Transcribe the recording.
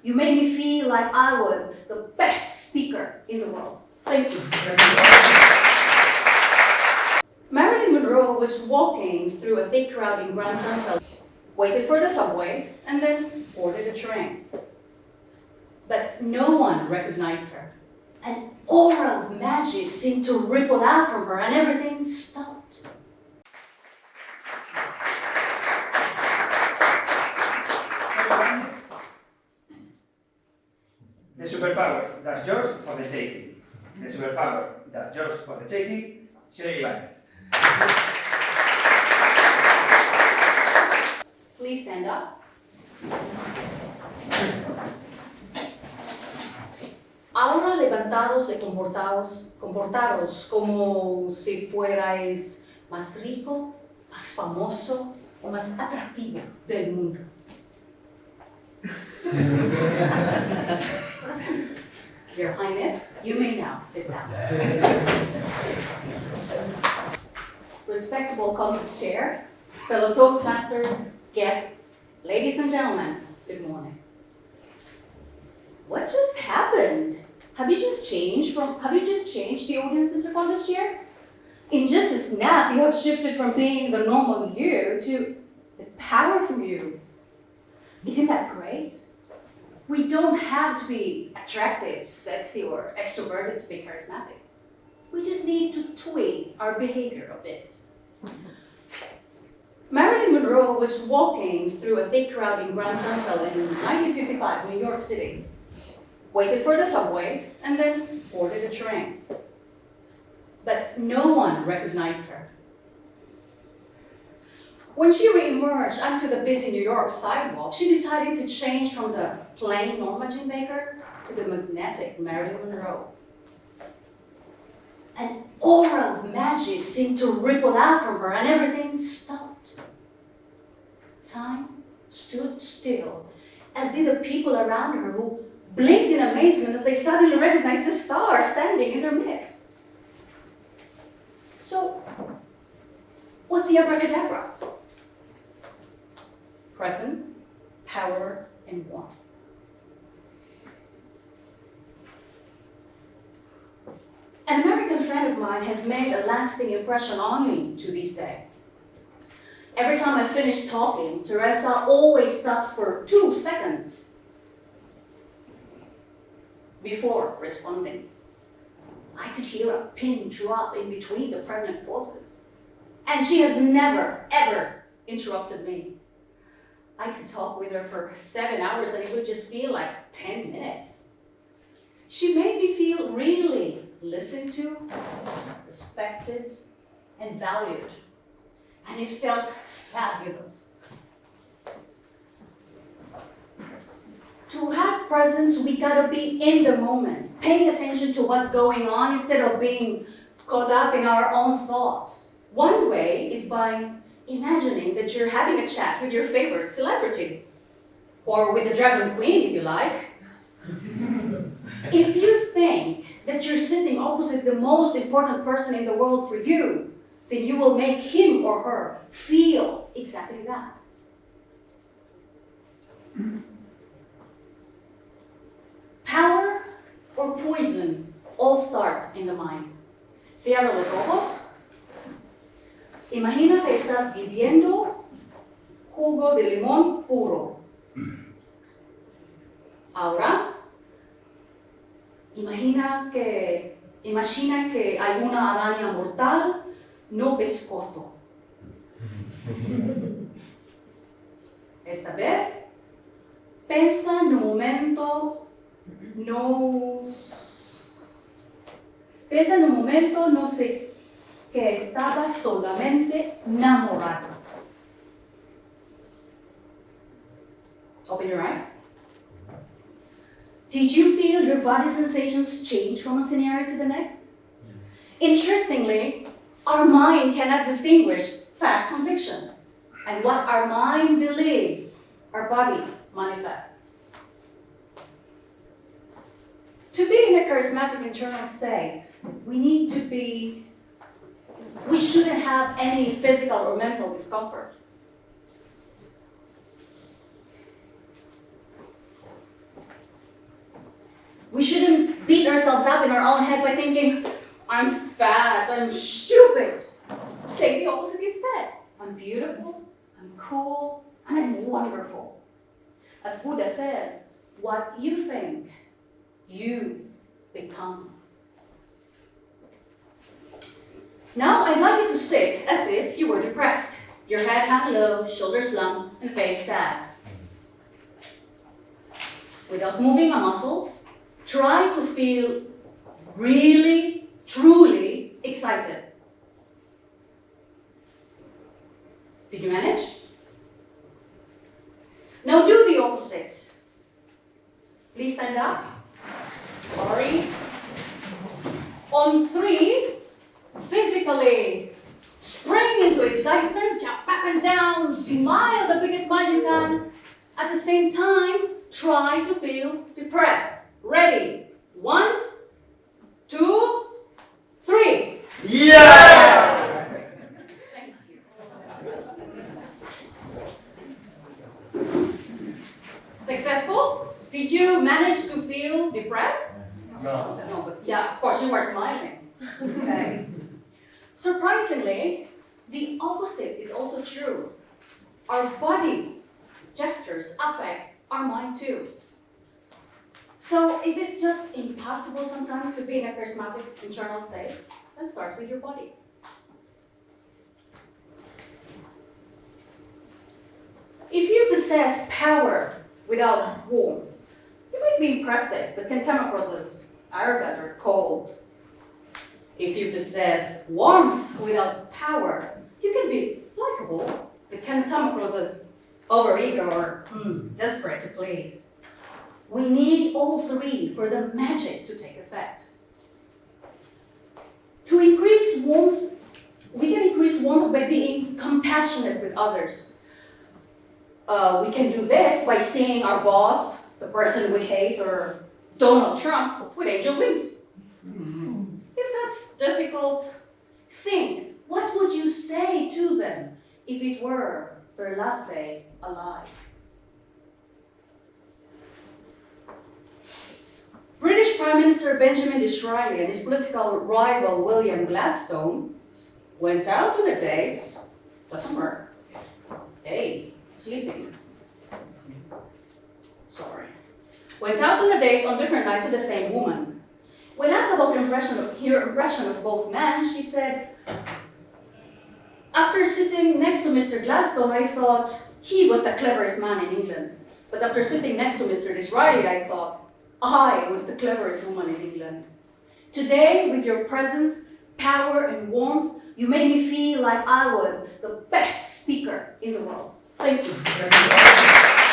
You made me feel like I was the best speaker in the world. Thank you. Marilyn Monroe was walking through a thick crowd in Grand Central, waited for the subway, and then boarded a train. But no one recognized her. An aura of magic seemed to ripple out from her, and everything stopped. The superpower that's yours for the taking. The superpower that's yours for the taking. Shirley Ibanez. Please stand up. Ahora levantaros y comportaros como si fuerais más rico, más famoso o más atractivo del mundo. Your Highness, you may now sit down. Respectable Compass Chair, fellow Toastmasters, guests, ladies and gentlemen, good morning. What just happened? Have you just changed the audience, Mr. Compass Chair? In just a snap, you have shifted from being the normal you to the powerful you. Isn't that great? We don't have to be attractive, sexy, or extroverted to be charismatic. We just need to tweak our behavior a bit. Marilyn Monroe was walking through a thick crowd in Grand Central in 1955, New York City, waited for the subway, and then boarded a train. But no one recognized her. When she re-emerged onto the busy New York sidewalk, she decided to change from the plain Norma Jean Baker to the magnetic Marilyn Monroe. An aura of magic seemed to ripple out from her, and everything stopped. Time stood still, as did the people around her, who blinked in amazement as they suddenly recognized the star standing in their midst. So, what's the abracadabra? Presence, power, and warmth. An American friend of mine has made a lasting impression on me to this day. Every time I finish talking, Teresa always stops for 2 seconds before responding. I could hear a pin drop in between the pregnant pauses, and she has never, ever interrupted me. I could talk with her for 7 hours and it would just feel like 10 minutes. She made me feel really listened to, respected, and valued. And it felt fabulous. To have presence, we gotta be in the moment, paying attention to what's going on instead of being caught up in our own thoughts. One way is by imagining that you're having a chat with your favorite celebrity, or with the Dragon Queen if you like. If you think that you're sitting opposite the most important person in the world for you, then you will make him or her feel exactly that. Power or poison all starts in the mind. Cierra los ojos. Imagina que estás bebiendo jugo de limón puro. Ahora, imagina que hay una araña mortal no pescozo. Esta vez, pensa en un momento no sé que estabas solamente enamorado. Open your eyes. Did you feel your body sensations change from a scenario to the next? Interestingly, our mind cannot distinguish fact from fiction. And what our mind believes, our body manifests. To be in a charismatic internal state, we shouldn't have any physical or mental discomfort. We shouldn't beat ourselves up in our own head by thinking, I'm fat, I'm stupid. Say the opposite instead. I'm beautiful, I'm cool, and I'm wonderful. As Buddha says, what you think, you become. Now I'd like you to sit as if you were depressed. Your head hung low, shoulders slumped, and face sad. Without moving a muscle, try to feel really, truly excited. Did you manage? Now do the opposite. Please stand up. Sorry. On 3, physically spring into excitement, jump up and down, smile the biggest smile you can. At the same time, try to feel depressed. Ready? 1, 2, 3. Yeah! Thank you. Successful? Did you manage to feel depressed? No. No, but yeah, of course you were smiling. Okay. Surprisingly, the opposite is also true. Our body gestures, affects our mind too. So if it's just impossible sometimes to be in a charismatic internal state, let's start with your body. If you possess power without warmth, you might be impressive, but can come across as arrogant or cold. If you possess warmth without power, you can be likable, but can come across as overeager or desperate to please. We need all 3 for the magic to take effect. To increase warmth, we can increase warmth by being compassionate with others. We can do this by seeing our boss, the person we hate, or Donald Trump with angel wings. If that's difficult, think, what would you say to them if it were their last day alive? British Prime Minister Benjamin Disraeli and his political rival William Gladstone went out on a date. Doesn't work. Hey, sleeping. Sorry. Went out on a date on different nights with the same woman. When asked about her impression of both men, she said, after sitting next to Mr. Gladstone, I thought he was the cleverest man in England. But after sitting next to Mr. Disraeli, I thought I was the cleverest woman in England. Today, with your presence, power, and warmth, you made me feel like I was the best speaker in the world. Thank you.